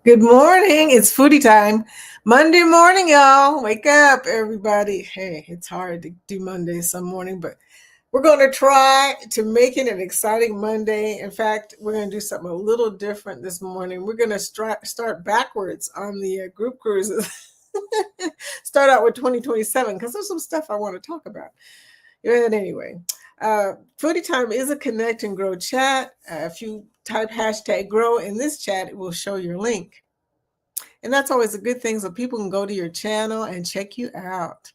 Good morning. It's foodie time. Monday morning, y'all. Wake up, everybody. Hey, it's hard to do Mondays some morning, but we're going to try to make it an exciting Monday. In fact, we're going to do something a little different this morning. We're going to start backwards on the group cruises. Start out with 2027 because there's some stuff I want to talk about. And anyway, Foodie Time is a connect and grow chat. If you type hashtag grow in this chat, it will show your link. And that's always a good thing so people can go to your channel and check you out.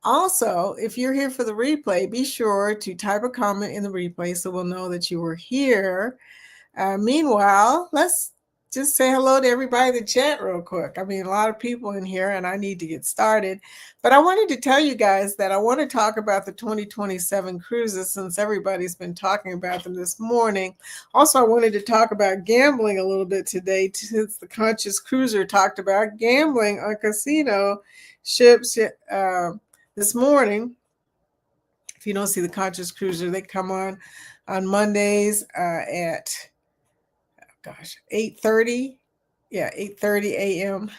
Also, if you're here for the replay, be sure to type a comment in the replay so we'll know that you were here. Meanwhile, let's just say hello to everybody in the chat real quick. I mean, a lot of people in here and I need to get started. But I wanted to tell you guys that I want to talk about the 2027 cruises since everybody's been talking about them this morning. Also, I wanted to talk about gambling a little bit today since the Conscious Cruiser talked about gambling on casino ships this morning. If you don't see the Conscious Cruiser, they come on Mondays at 8:30. Yeah, 8:30 a.m.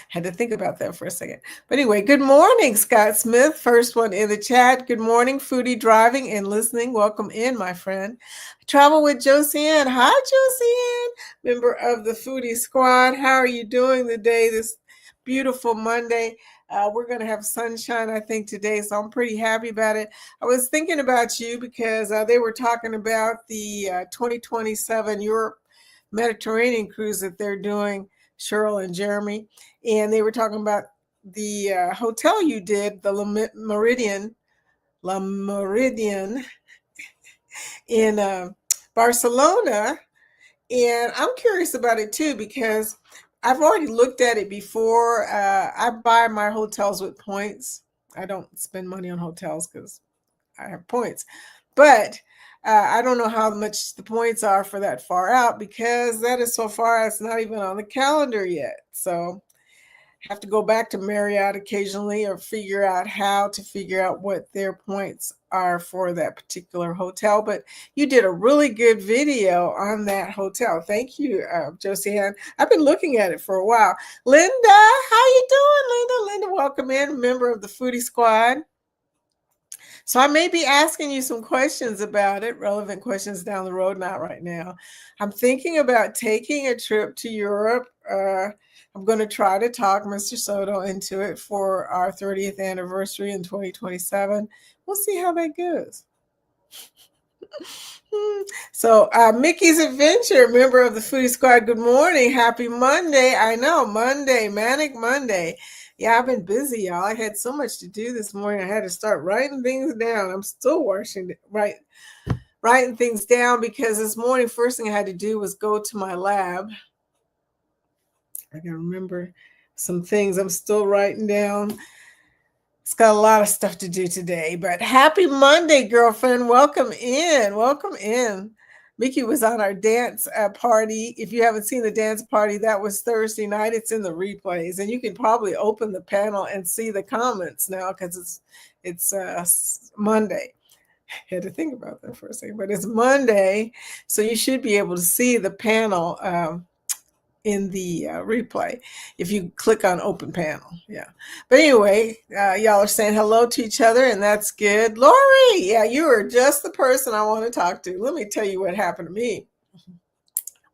Had to think about that for a second. But anyway, good morning, Scott Smith. First one in the chat. Good morning, foodie driving and listening. Welcome in, my friend. Travel with Josiane. Hi, Josiane, member of the Foodie Squad. How are you doing today, this beautiful Monday? We're going to have sunshine, I think, today, so I'm pretty happy about it. I was thinking about you because they were talking about the 2027 Europe Mediterranean cruise that they're doing, Cheryl and Jeremy, and they were talking about the hotel you did, the La Meridian in Barcelona, and I'm curious about it too because I've already looked at it before. I buy my hotels with points. I don't spend money on hotels because I have points, but I don't know how much the points are for that far out because that is so far it's not even on the calendar yet. So I have to go back to Marriott occasionally or figure out how to figure out what their points are for that particular hotel. But you did a really good video on that hotel. Thank you, Josiane. I've been looking at it for a while. Linda, how you doing, Linda? Linda, welcome in, member of the Foodie Squad. So I may be asking you some questions about it, relevant questions down the road, not right now. I'm thinking about taking a trip to Europe. I'm going to try to talk Mr. Soto into it for our 30th anniversary in 2027. We'll see how that goes. So Mickey's Adventure, member of the Foodie Squad, good morning. Happy Monday. I know, Monday, Manic Monday. Yeah, I've been busy, y'all. I had so much to do this morning. I had to start writing things down. I'm still writing things down because this morning, first thing I had to do was go to my lab. I can remember some things I'm still writing down. It's got a lot of stuff to do today, but happy Monday, girlfriend. Welcome in. Welcome in. Mickey was on our dance party. If you haven't seen the dance party, that was Thursday night. It's in the replays, and you can probably open the panel and see the comments now because it's Monday. I had to think about that for a second, but it's Monday, so you should be able to see the panel in the replay if you click on open panel. Yeah, but anyway, y'all are saying hello to each other, and that's good. Lori, yeah, you are just the person I want to talk to. Let me tell you what happened to me.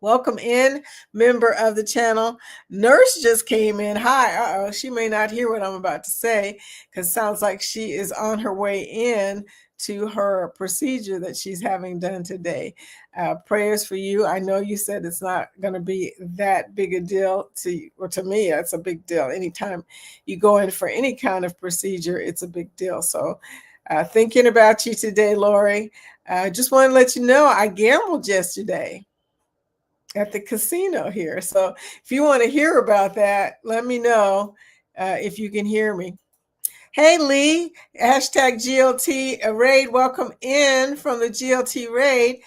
Welcome in, member of the channel. Nurse just came in. Hi. She may not hear what I'm about to say because it sounds like she is on her way in to her procedure that she's having done today. Prayers for you. I know you said it's not going to be that big a deal to you, or to me, that's a big deal. Anytime you go in for any kind of procedure, it's a big deal. So thinking about you today, Lori. Just want to let you know I gambled yesterday at the casino here. So if you want to hear about that, let me know if you can hear me. Hey, Lee, hashtag GLT raid. Welcome in from the GLT raid.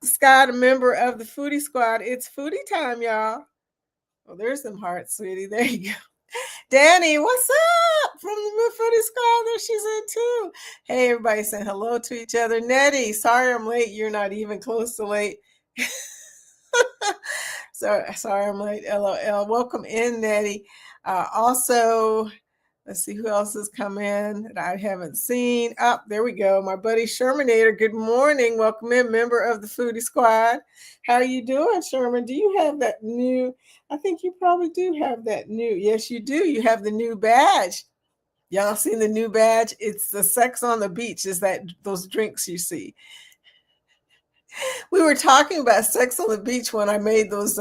Scott, a member of the Foodie Squad. It's foodie time, y'all. Well, there's some hearts, sweetie. There you go. Danny, what's up? From the Foodie Squad, there she's in too. Hey, everybody saying hello to each other. Nettie, sorry I'm late. You're not even close to late. Sorry, I'm late. LOL. Welcome in, Nettie. Also, let's see who else has come in that I haven't seen. Oh, there we go. My buddy Shermanator. Good morning. Welcome in, member of the Foodie Squad. How are you doing, Sherman? Do you have that new? I think you probably do have that new. Yes, you do. You have the new badge. Y'all seen the new badge? It's the Sex on the Beach. Is that those drinks you see? We were talking about Sex on the Beach when I made those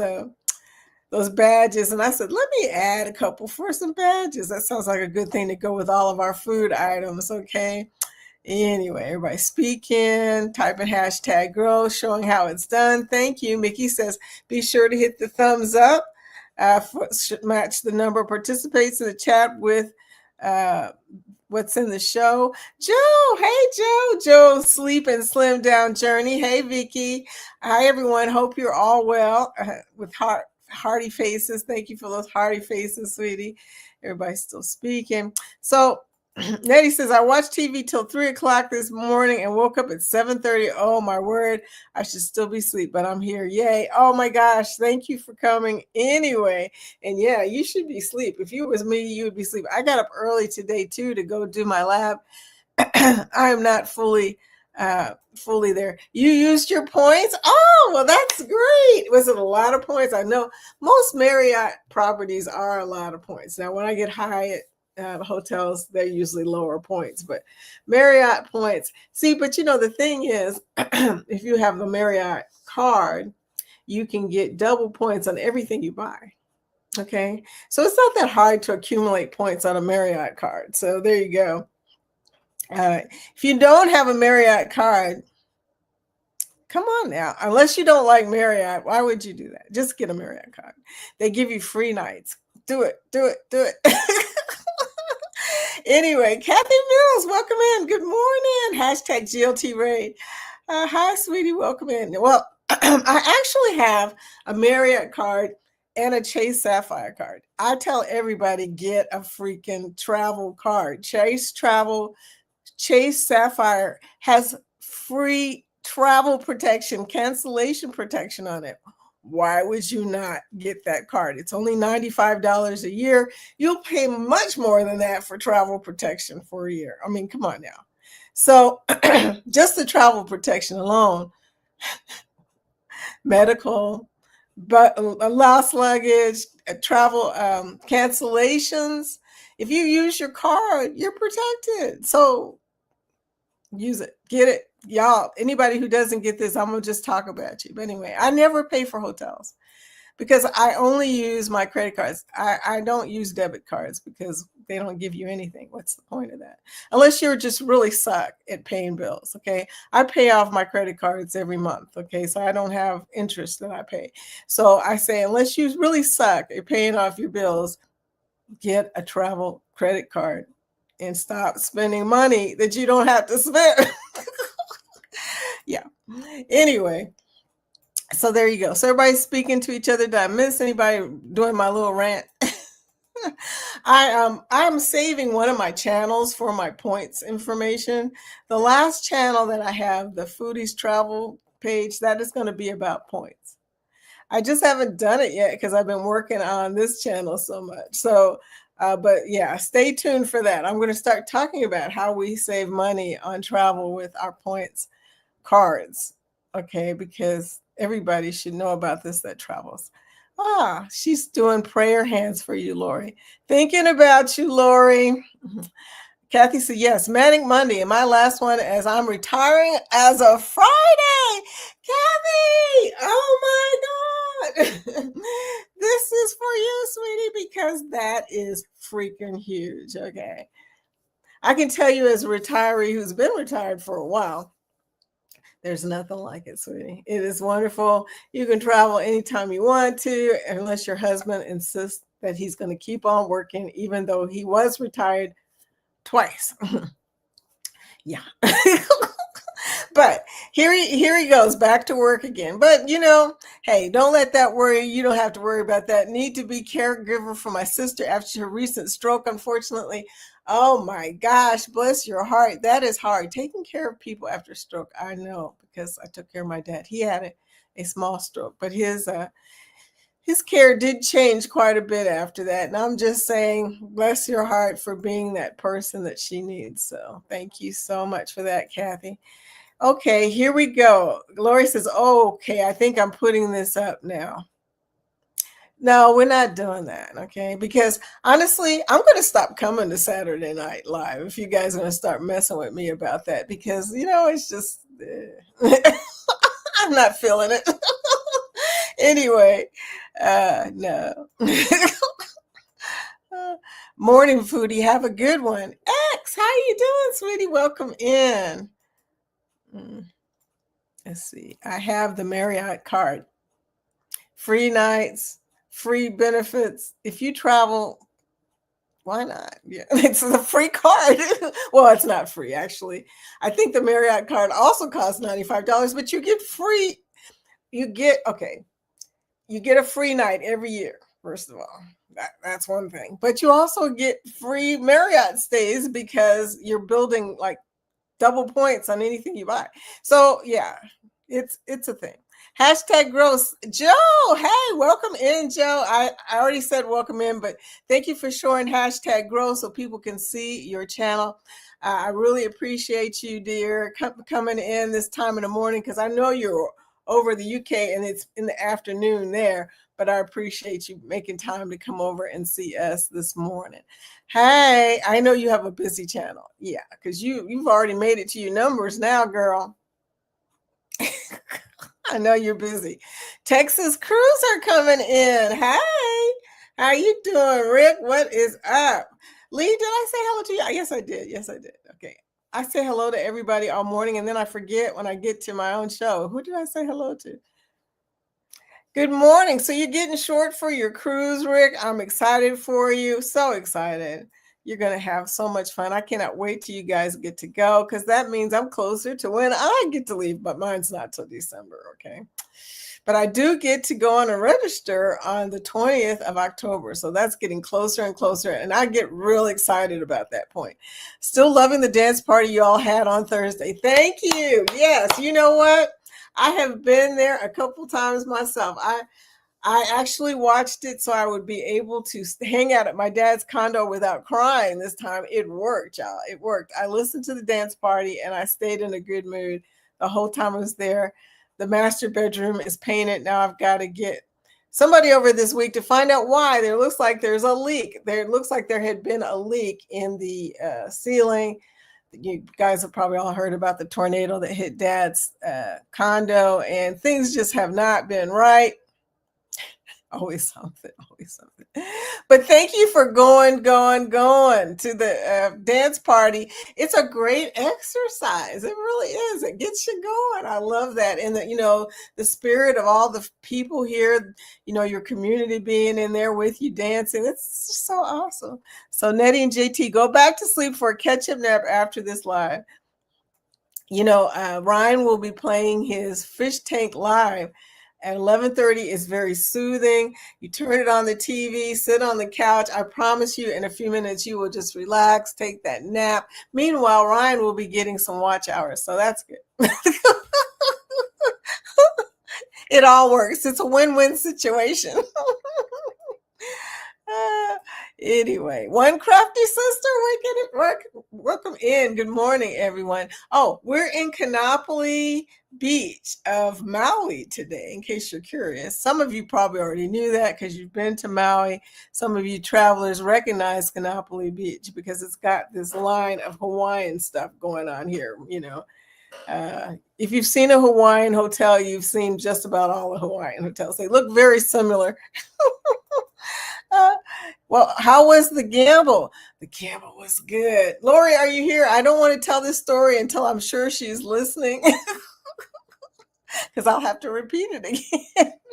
badges, and I said, let me add a couple for some badges. That sounds like a good thing to go with all of our food items. Okay. Anyway, everybody speaking, typing hashtag grow, showing how it's done. Thank you. Mickey says, be sure to hit the thumbs up. Match the number of participates in the chat with what's in the show. Joe, hey Joe, Sleep and Slim Down Journey. Hey Vicky. Hi everyone. Hope you're all well with hearty faces. Thank you for those hearty faces, sweetie. Everybody's still speaking. So Nettie says, I watched TV till 3 o'clock this morning and woke up at 7:30. Oh my word, I should still be asleep, but I'm here. Yay. Oh my gosh, thank you for coming anyway. And yeah, you should be asleep. If you was me, you would be asleep. I got up early today too to go do my lab. I am not fully there. You used your points? Oh, well, that's great. Was it a lot of points? I know most Marriott properties are a lot of points. Now, when I get Hyatt hotels, they're usually lower points, but Marriott points. See, but you know, the thing is, if you have the Marriott card, you can get double points on everything you buy. Okay. So it's not that hard to accumulate points on a Marriott card. So there you go. If you don't have a Marriott card, come on now. Unless you don't like Marriott, why would you do that? Just get a Marriott card. They give you free nights. Do it. Anyway, Kathy Mills, welcome in. Good morning. Hashtag GLT Raid. Hi, sweetie. Welcome in. Well, I actually have a Marriott card and a Chase Sapphire card. I tell everybody, get a freaking travel card. Chase Sapphire has free travel protection, cancellation protection on it. Why would you not get that card? It's only $95 a year. You'll pay much more than that for travel protection for a year. I mean, come on now. So just the travel protection alone, medical, but lost luggage, travel cancellations. If you use your card, you're protected. So use it, get it. Y'all, anybody who doesn't get this, I'm going to just talk about you. But anyway, I never pay for hotels because I only use my credit cards. I don't use debit cards because they don't give you anything. What's the point of that? Unless you're just really suck at paying bills, okay? I pay off my credit cards every month, okay? So I don't have interest that I pay. So I say, unless you really suck at paying off your bills, get a travel credit card and stop spending money that you don't have to spend. Yeah. Anyway, so there you go. So everybody's speaking to each other. Did I miss anybody doing my little rant? I'm saving one of my channels for my points information. The last channel that I have, the Foodies Travel page, that is going to be about points. I just haven't done it yet because I've been working on this channel so much. So, but yeah, stay tuned for that. I'm going to start talking about how we save money on travel with our points cards. Okay, because everybody should know about this that travels. She's doing prayer hands for you, Lori. Thinking about you, Lori. Kathy said, yes, Manic Monday. And my last one as I'm retiring as of Friday. Kathy, oh my God. This is for you, sweetie, because that is freaking huge. Okay. I can tell you as a retiree who's been retired for a while, there's nothing like it, sweetie. It is wonderful. You can travel anytime you want to, unless your husband insists that he's going to keep on working, even though he was retired twice. Yeah. But here he goes back to work again. But you know, hey, don't let that worry. You don't have to worry about that. Need to be caregiver for my sister after her recent stroke, unfortunately. Oh my gosh, bless your heart. That is hard. Taking care of people after stroke. I know because I took care of my dad. He had a small stroke, but his his care did change quite a bit after that. And I'm just saying, bless your heart for being that person that she needs. So thank you so much for that, Kathy. Okay, here we go. Lori says, oh, okay, I think I'm putting this up now. No, we're not doing that, okay? Because honestly, I'm going to stop coming to Saturday Night Live if you guys are going to start messing with me about that because, it's just, I'm not feeling it. Anyway, no. Morning, Foodie. Have a good one. X, how you doing, sweetie? Welcome in. Let's see. I have the Marriott card. Free nights, free benefits. If you travel, why not? Yeah, it's a free card. Well, it's not free, actually. I think the Marriott card also costs $95, but you get free. You get a free night every year, first of all. That's one thing. But you also get free Marriott stays because you're building like double points on anything you buy. So yeah, it's a thing. Hashtag gross. Joe, hey, welcome in, Joe. I already said welcome in, but thank you for showing hashtag gross so people can see your channel. I really appreciate you, dear, coming in this time in the morning because I know you're over the UK and it's in the afternoon there, but I appreciate you making time to come over and see us this morning. Hey, I know you have a busy channel. Yeah, because you've already made it to your numbers now, girl. I know you're busy. Texas crews are coming in. Hey, how you doing, Rick? What is up? Lee, did I say hello to you? Yes, I did. Yes, I did. Okay. I say hello to everybody all morning, and then I forget when I get to my own show. Who did I say hello to? Good morning. So you're getting short for your cruise, Rick. I'm excited for you. So excited. You're going to have so much fun. I cannot wait till you guys get to go because that means I'm closer to when I get to leave, but mine's not till December, okay? But I do get to go on and register on the 20th of October. So that's getting closer and closer. And I get real excited about that point. Still loving the dance party you all had on Thursday. Thank you. Yes. You know what? I have been there a couple times myself. I actually watched it so I would be able to hang out at my dad's condo without crying this time. It worked, y'all. It worked. I listened to the dance party and I stayed in a good mood the whole time I was there. The master bedroom is painted. Now I've got to get somebody over this week to find out why. There looks like there's a leak. There looks like there had been a leak in the ceiling. You guys have probably all heard about the tornado that hit Dad's condo, and things just have not been right. Always something. But thank you for going to the dance party. It's a great exercise. It really is. It gets you going. I love that. And the spirit of all the people here, your community being in there with you dancing. It's just so awesome. So Nettie and JT, go back to sleep for a catch-up nap after this live. Ryan will be playing his fish tank live at 11:30. Is very soothing. You turn it on the TV, sit on the couch. I promise you in a few minutes you will just relax, take that nap. Meanwhile, Ryan will be getting some watch hours. So that's good. It all works. It's a win-win situation. Anyway, one crafty sister, welcome in. Good morning, everyone. Oh, we're in Kanapali Beach of Maui today, in case you're curious. Some of you probably already knew that because you've been to Maui. Some of you travelers recognize Kanapali Beach because it's got this line of Hawaiian stuff going on here, If you've seen a Hawaiian hotel, you've seen just about all the Hawaiian hotels. They look very similar. Well, how was the gamble? The gamble was good. Lori, are you here? I don't want to tell this story until I'm sure she's listening because I'll have to repeat it again.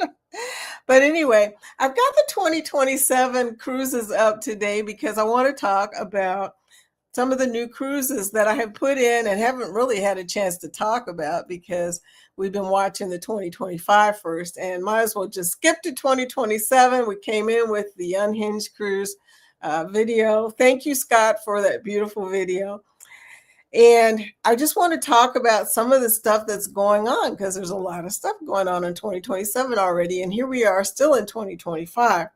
But anyway, I've got the 2027 cruises up today because I want to talk about some of the new cruises that I have put in and haven't really had a chance to talk about because we've been watching the 2025 first and might as well just skip to 2027. We came in with the Unhinged Cruise video. Thank you, Scott, for that beautiful video. And I just want to talk about some of the stuff that's going on, because there's a lot of stuff going on in 2027 already. And here we are still in 2025.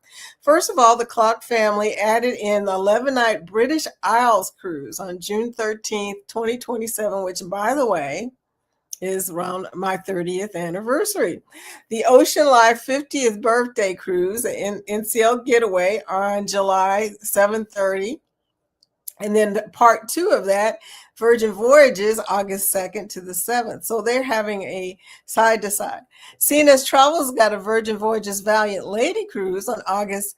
First of all, the Clock family added in the 11-night British Isles cruise on June 13th, 2027, which, by the way, is around my 30th anniversary. The Ocean Life 50th birthday cruise, in NCL Getaway, on July 7:30. And then part 2 of that, Virgin Voyages, August 2nd to the 7th. So they're having a side to side. CNS Travel's got a Virgin Voyages Valiant Lady cruise on August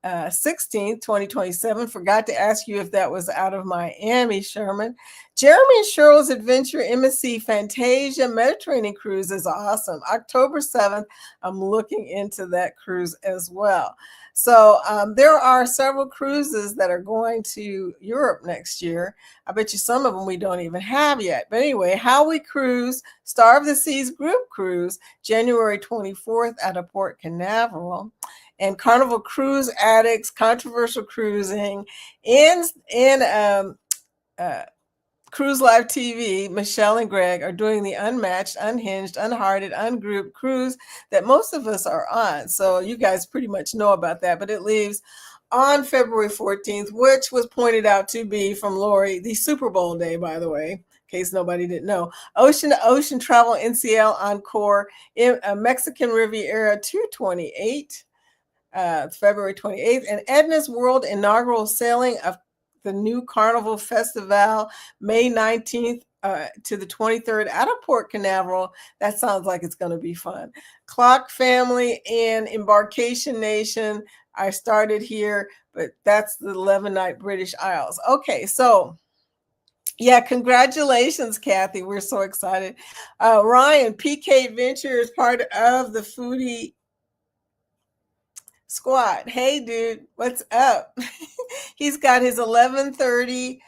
16th, 2027. Forgot to ask you if that was out of Miami, Sherman. Jeremy and Cheryl's Adventure MSC Fantasia Mediterranean cruise is awesome. October 7th, I'm looking into that cruise as well. So there are several cruises that are going to Europe next year. I bet you some of them we don't even have yet. But anyway, How We Cruise, Star of the Seas Group Cruise, January 24th out of Port Canaveral. And Carnival Cruise Addicts, Controversial Cruising, in Cruise Live TV, Michelle and Greg are doing the unmatched, unhinged, unhearted, ungrouped cruise that most of us are on. So you guys pretty much know about that, but it leaves on February 14th, which was pointed out to be from Lori, the Super Bowl day, by the way, in case nobody didn't know. Ocean to Ocean Travel NCL Encore in Mexican Riviera 228. February 28th, and Edna's World inaugural sailing of the new Carnival Festival, May 19th to the 23rd out of Port Canaveral. That sounds like it's going to be fun. Clock family and Embarkation Nation. I started here, but that's the 11-night British Isles. Okay, so yeah, congratulations, Kathy. We're so excited. Ryan, PK Adventure is part of the Foodie Squad. Hey, dude, what's up? He's got his 11:30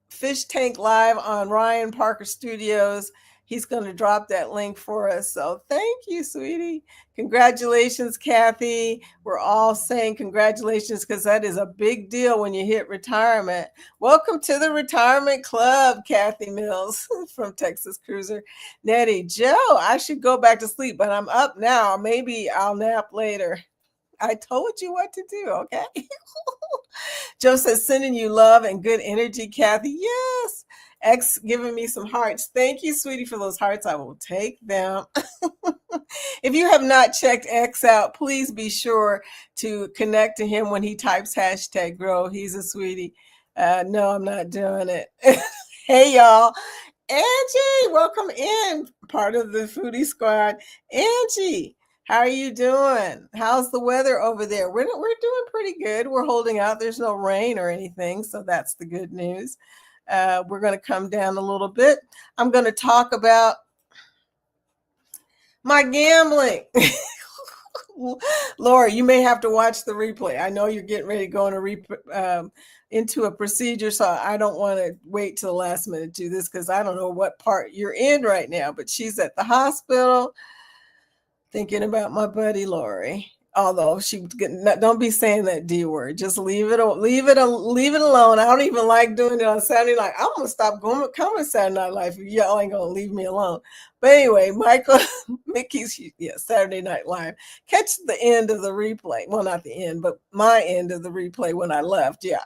Fish Tank Live on Ryan Parker Studios. He's going to drop that link for us. So thank you, sweetie. Congratulations, Kathy. We're all saying congratulations because that is a big deal when you hit retirement. Welcome to the retirement club, Kathy Mills from Texas Cruiser. Nettie, Joe, I should go back to sleep, but I'm up now. Maybe I'll nap later. I told you what to do, okay? Joe says, sending you love and good energy, Kathy. Yes. X giving me some hearts. Thank you, sweetie, for those hearts. I will take them. If you have not checked X out, please be sure to connect to him when he types #grow. He's a sweetie. No, I'm not doing it. Hey, y'all. Angie, welcome in. Part of the Foodie Squad. Angie, how are you doing? How's the weather over there? We're doing pretty good. We're holding out. There's no rain or anything, so that's the good news. We're going to come down a little bit. I'm going to talk about my gambling. Laura, you may have to watch the replay. I know you're getting ready to go into a procedure, so I don't want to wait till the last minute to do this because I don't know what part you're in right now, but she's at the hospital thinking about my buddy Lori. Although don't be saying that D word. Just leave it alone. I don't even like doing it on Saturday night. I'm gonna stop coming Saturday Night Live if y'all ain't gonna leave me alone. But anyway, Michael, Mickey's Saturday Night Live. Catch the end of the replay. Well, not the end, but my end of the replay when I left. Yeah.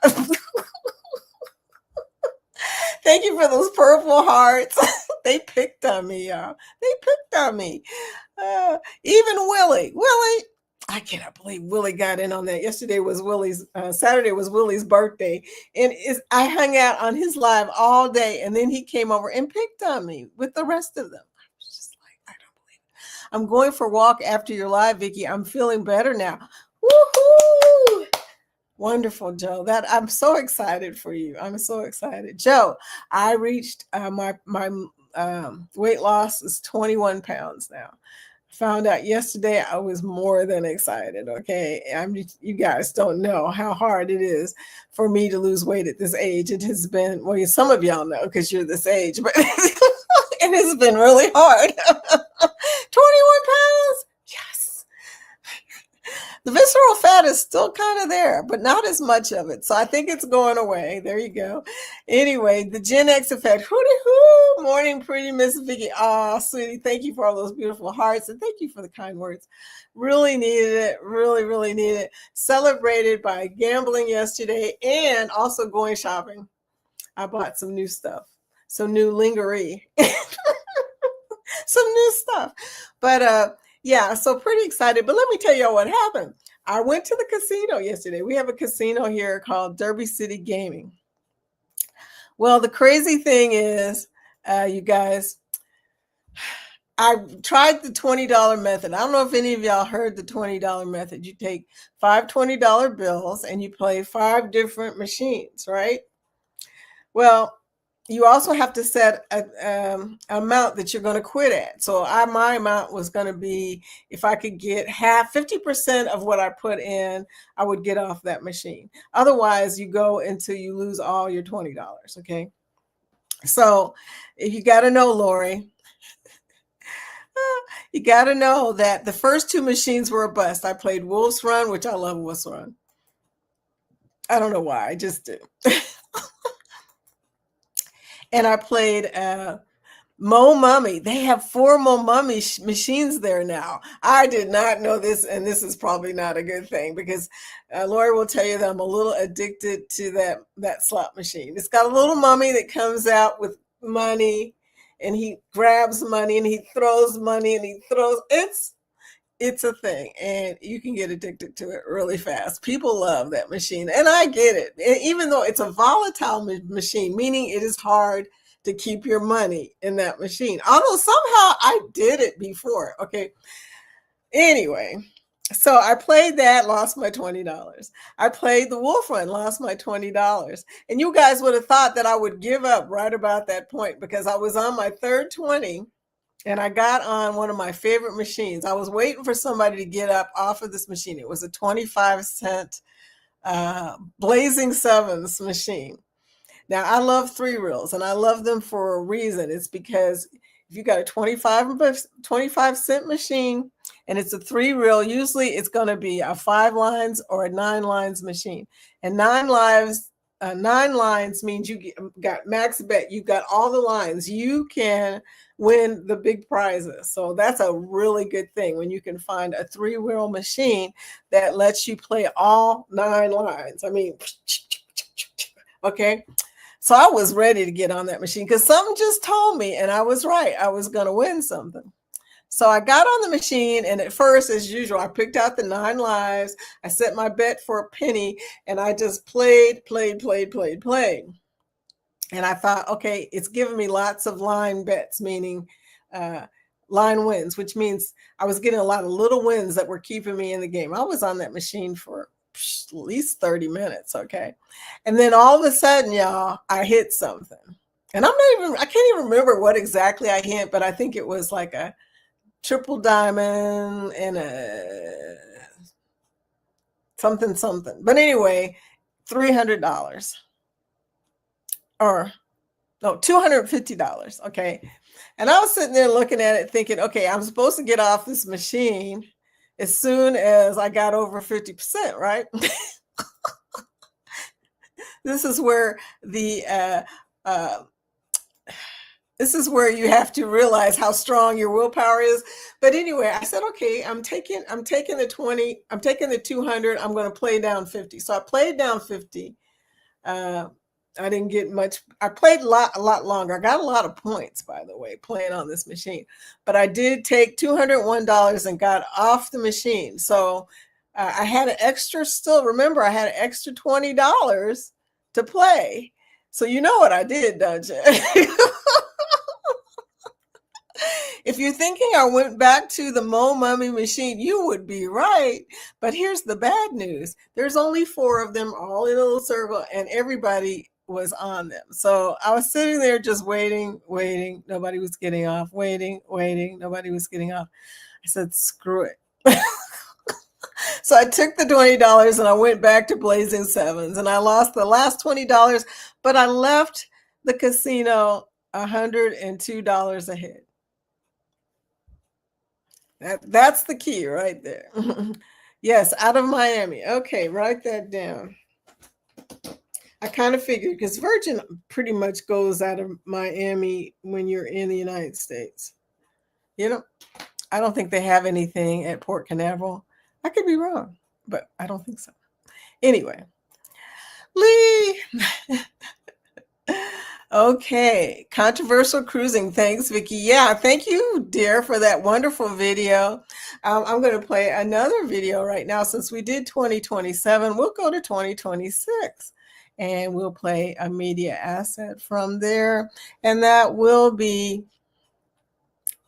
Thank you for those purple hearts. They picked on me, y'all. They picked on me. Even Willie. I cannot believe Willie got in on that. Yesterday was Saturday was Willie's birthday. And I hung out on his live all day. And then he came over and picked on me with the rest of them. I was just like, I don't believe it. I'm going for a walk after your live, Vicki. I'm feeling better now. Woohoo! Wonderful, Joe. I'm so excited for you. I'm so excited. Joe, I reached my weight loss is 21 pounds now. Found out yesterday I was more than excited. Okay. You guys don't know how hard it is for me to lose weight at this age. It has been, well, some of y'all know because you're this age, but it has been really hard. 21 pounds. Yes. The visceral fat is still kind of there, but not as much of it. So I think it's going away. There you go. Anyway, the Gen X effect. Hooty hoo! Morning, pretty Miss Vicky. Ah, sweetie, thank you for all those beautiful hearts and thank you for the kind words. Really needed it. Really, really needed it. Celebrated by gambling yesterday and also going shopping. I bought some new stuff, some new lingerie, some new stuff. But yeah, so pretty excited. But let me tell y'all what happened. I went to the casino yesterday. We have a casino here called Derby City Gaming. Well, the crazy thing is, you guys, I tried the $20 method. I don't know if any of y'all heard the $20 method. You take 5 $20 bills and you play 5 different machines, right? Well, you also have to set an amount that you're going to quit at. So my amount was going to be, if I could get 50% of what I put in, I would get off that machine. Otherwise, you go until you lose all your $20, okay? So you got to know, Lori, you got to know that the first 2 machines were a bust. I played Wolf's Run, which I love Wolf's Run. I don't know why, I just do. And I played Mo Mummy. They have 4 Mo Mummy machines there now. I did not know this, and this is probably not a good thing because Lori will tell you that I'm a little addicted to that slot machine. It's got a little mummy that comes out with money, and he grabs money, and he throws money, and he throws. It's a thing, and you can get addicted to it really fast. People love that machine, and I get it. Even though it's a volatile machine, meaning it is hard to keep your money in that machine. Although somehow I did it before. Okay. Anyway, so I played that, lost my $20. I played the Wolf Run, lost my $20. And you guys would have thought that I would give up right about that point because I was on my third 20 and I got on one of my favorite machines. I was waiting for somebody to get up off of this machine. It was a 25-cent Blazing Sevens machine. Now, I love 3 reels, and I love them for a reason. It's because if you got a 25-cent machine and it's a 3 reel, usually it's going to be a 5 lines or a 9 lines machine. And 9 lines means you got max bet. You got all the lines. You can win the big prizes. So that's a really good thing when you can find a 3 reel machine that lets you play all 9 lines. I mean, okay. So I was ready to get on that machine because something just told me, and I was right. I was going to win something. So I got on the machine, and at first, as usual, I picked out the 9 lives. I set my bet for a penny, and I just played. And I thought, okay, it's giving me lots of line bets, meaning line wins, which means I was getting a lot of little wins that were keeping me in the game. I was on that machine for at least 30 minutes, okay? And then all of a sudden, y'all, I hit something. And I can't even remember what exactly I hit, but I think it was like a triple diamond and a something. But anyway, $300 or no, $250, okay? And I was sitting there looking at it thinking, okay, I'm supposed to get off this machine as soon as I got over 50%, right? This is where this is where you have to realize how strong your willpower is. But anyway, I said, okay, I'm taking the 20, I'm taking the 200, I'm going to play down 50. So I played down 50. I didn't get much. I played a lot longer. I got a lot of points, by the way, playing on this machine. But I did take $201 and got off the machine. So I had an extra still. Remember, I had an extra $20 to play. So you know what I did, don't you? If you're thinking I went back to the Mo Mummy machine, you would be right. But here's the bad news. There's only 4 of them all in a little circle, and everybody was on them. So I was sitting there just waiting. Nobody was getting off. Waiting. Nobody was getting off. I said, screw it. So I took the $20 and I went back to Blazing Sevens, and I lost the last $20, but I left the casino $102 ahead. That's the key right there. Yes, out of Miami. Okay, write that down. I kind of figured because Virgin pretty much goes out of Miami when you're in the United States. You know, I don't think they have anything at Port Canaveral. I could be wrong, but I don't think so. Anyway, Lee. Okay, controversial cruising. Thanks, Vicky. Yeah, thank you, dear, for that wonderful video. I'm going to play another video right now. Since we did 2027, we'll go to 2026 and we'll play a media asset from there. And that will be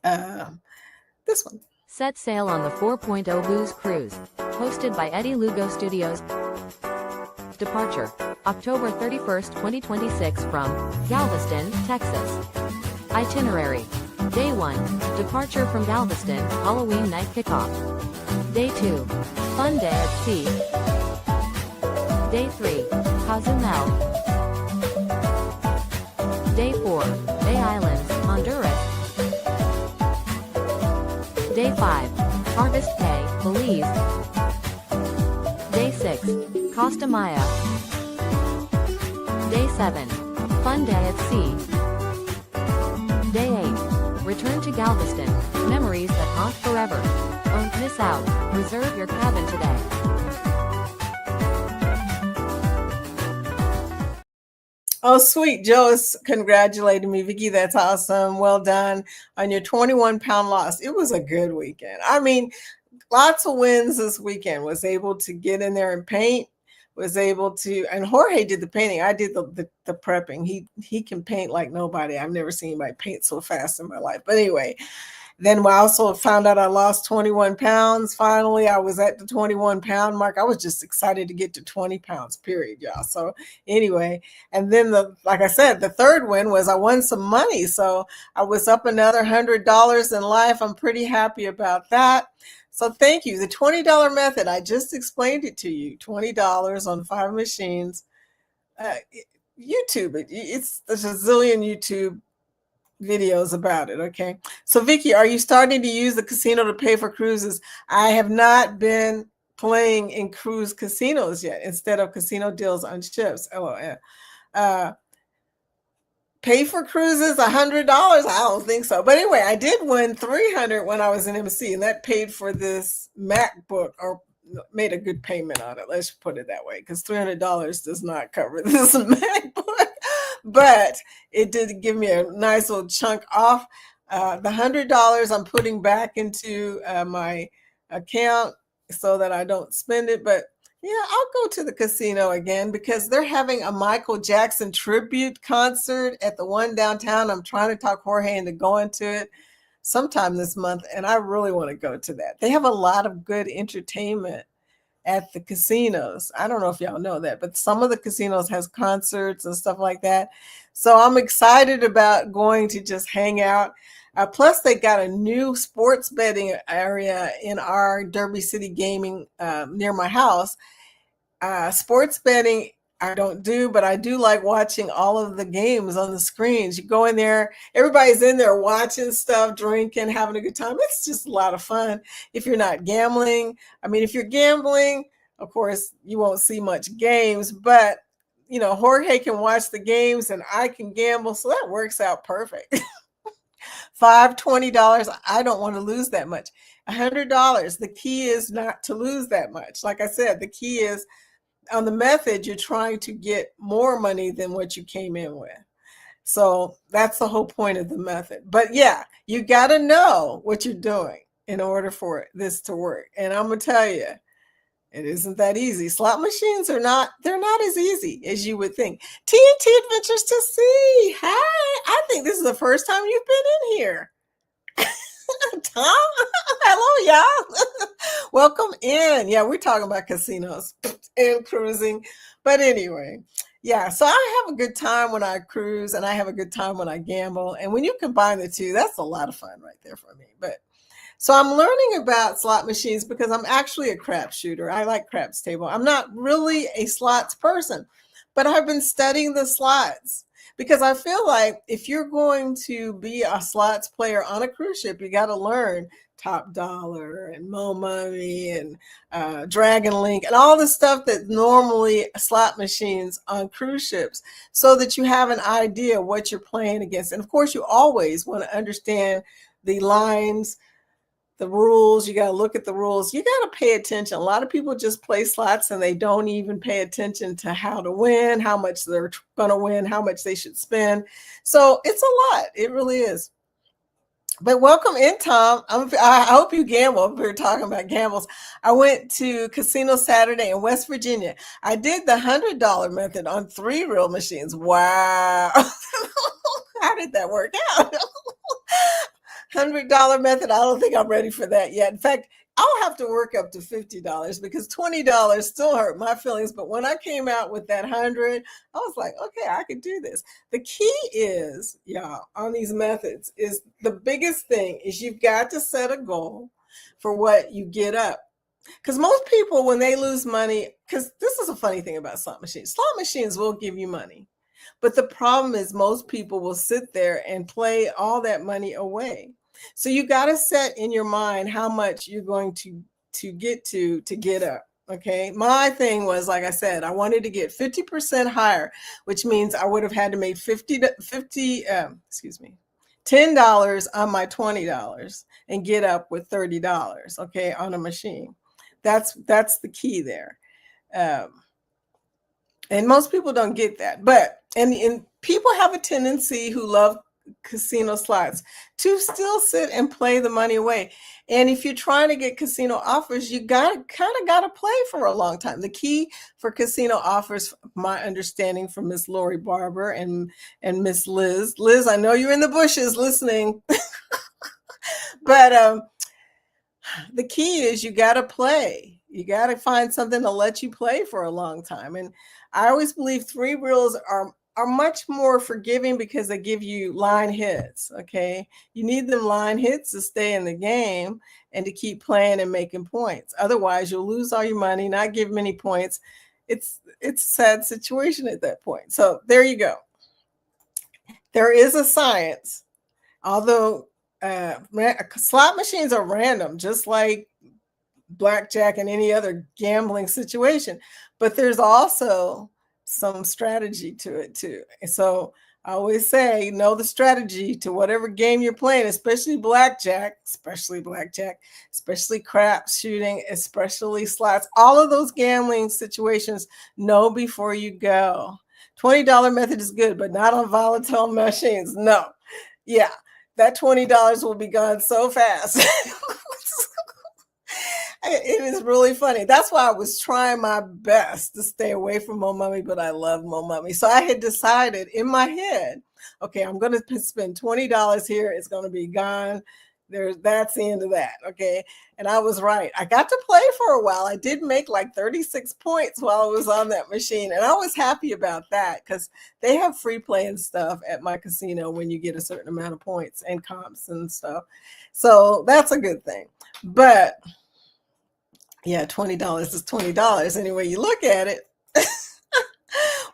this one. Set sail on the 4.0 Booze Cruise, hosted by Eddie Lugo Studios. Departure, October 31st, 2026 from Galveston, Texas. Itinerary, Day 1, departure from Galveston, Halloween night kickoff. Day 2, fun day at sea. Day 3, Cozumel. Day 4, Bay Islands, Honduras. Day 5, Harvest Bay, Belize. Day 6, Costa Maya. Day 7, fun day at sea. Day 8, return to Galveston, memories that haunt forever. Don't miss out, reserve your cabin today. Oh, sweet. Joe is congratulating me. Vicky, that's awesome. Well done on your 21-pound loss. It was a good weekend. I mean, lots of wins this weekend. Was able to get in there and paint. Was able to, and Jorge did the painting. I did the prepping. He can paint like nobody. I've never seen anybody paint so fast in my life. But anyway, then I also found out I lost 21 pounds. Finally, I was at the 21-pound mark. I was just excited to get to 20 pounds, period, y'all. So anyway, and then like I said, the third win was I won some money. So I was up another $100 in life. I'm pretty happy about that. So thank you. The $20 method, I just explained it to you. $20 on 5 machines. YouTube it. There's a zillion YouTube videos about it. Okay. So Vicky, are you starting to use the casino to pay for cruises? I have not been playing in cruise casinos yet instead of casino deals on ships. Pay for cruises $100? I don't think so. But anyway, I did win $300 when I was in MC, and that paid for this MacBook, or made a good payment on it. Let's put it that way, because $300 does not cover this MacBook. But it did give me a nice little chunk off. The $100 I'm putting back into my account so that I don't spend it. But yeah, I'll go to the casino again because they're having a Michael Jackson tribute concert at the one downtown. I'm trying to talk Jorge into going to it sometime this month, and I really want to go to that. They have a lot of good entertainment at the casinos. I don't know if y'all know that, but some of the casinos has concerts and stuff like that. So I'm excited about going to just hang out. Plus, they got a new sports betting area in our Derby City Gaming near my house. Sports betting I don't do, but I do like watching all of the games on the screens. You go in there, everybody's in there watching stuff, drinking, having a good time. It's just a lot of fun. If you're not gambling, I mean, if you're gambling, of course, you won't see much games, but you know, Jorge can watch the games and I can gamble. So that works out perfect. $20, I don't want to lose that much. $100, the key is not to lose that much. Like I said, the key is on the method, you're trying to get more money than what you came in with. So that's the whole point of the method. But yeah, you got to know what you're doing in order for this to work. And I'm going to tell you, it isn't that easy. Slot machines they're not as easy as you would think. TNT Adventures to Sea. Hi, I think this is the first time you've been in here. Tom, hello, y'all. Welcome in. Yeah, we're talking about casinos and cruising. But anyway, yeah, so I have a good time when I cruise and I have a good time when I gamble. And when you combine the two, that's a lot of fun right there for me. But so I'm learning about slot machines because I'm actually a craps shooter. I like craps table. I'm not really a slots person, but I've been studying the slots. Because I feel like if you're going to be a slots player on a cruise ship, you got to learn Top Dollar and Mo Money and Dragon Link and all the stuff that normally slot machines on cruise ships, so that you have an idea what you're playing against. And of course, you always want to understand the lines, the rules. You got to look at the rules. You got to pay attention. A lot of people just play slots and they don't even pay attention to how to win, how much they're going to win, how much they should spend. So it's a lot. It really is. But welcome in, Tom. I hope you gamble. We were talking about gambles. I went to Casino Saturday in West Virginia. I did the $100 method on 3 real machines. Wow. How did that work out? $100 method. I don't think I'm ready for that yet. In fact, I'll have to work up to $50 because $20 still hurt my feelings. But when I came out with that 100, I was like, okay, I could do this. The key is, y'all, on these methods is the biggest thing is you've got to set a goal for what you get up. Because most people, when they lose money, because this is a funny thing about slot machines will give you money. But the problem is most people will sit there and play all that money away. So you got to set in your mind how much you're going to get up. Okay. My thing was, like I said, I wanted to get 50% higher, which means I would have had to make $10 on my $20 and get up with $30. Okay. On a machine. That's the key there. And most people don't get that. But and people have a tendency who love casino slots to still sit and play the money away. And if you're trying to get casino offers, you got to play for a long time. The key for casino offers, my understanding from Miss Lori Barber and Miss Liz. Liz, I know you're in the bushes listening. But the key is you got to play. You got to find something to let you play for a long time. And I always believe 3 reels are much more forgiving because they give you line hits. Okay. You need them line hits to stay in the game and to keep playing and making points. Otherwise, you'll lose all your money, not give many points. It's a sad situation at that point. So there you go. There is a science, although slot machines are random, just like blackjack and any other gambling situation, but there's also some strategy to it too. So I always say, know the strategy to whatever game you're playing, especially blackjack, especially crap shooting, especially slots, all of those gambling situations, know before you go. $20 method is good, but not on volatile machines. No. Yeah. That $20 will be gone so fast. It is really funny. That's why I was trying my best to stay away from Mo Mummy, but I love Mo Mummy. So I had decided in my head, okay, I'm going to spend $20 here. It's going to be gone. That's the end of that. Okay. And I was right. I got to play for a while. I did make like 36 points while I was on that machine. And I was happy about that because they have free play and stuff at my casino when you get a certain amount of points and comps and stuff. So that's a good thing. But yeah, $20 is $20 any way you look at it.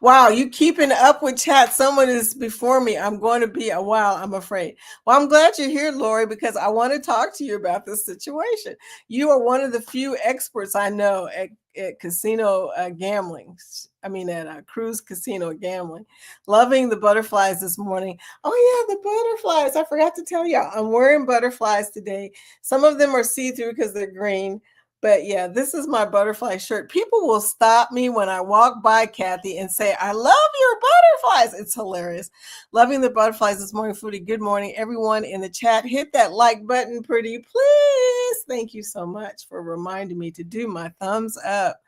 Wow, you keeping up with chat. Someone is before me. I'm going to be a while, I'm afraid. Well, I'm glad you're here, Lori, because I want to talk to you about this situation. You are one of the few experts I know at casino gambling. At cruise casino gambling. Loving the butterflies this morning. Oh, yeah, the butterflies. I forgot to tell y'all. I'm wearing butterflies today. Some of them are see-through because they're green. But yeah, this is my butterfly shirt. People will stop me when I walk by, Kathy, and say, I love your butterflies. It's hilarious. Loving the butterflies this morning, Foodie. Good morning, everyone in the chat. Hit that like button, pretty please. Thank you so much for reminding me to do my thumbs up.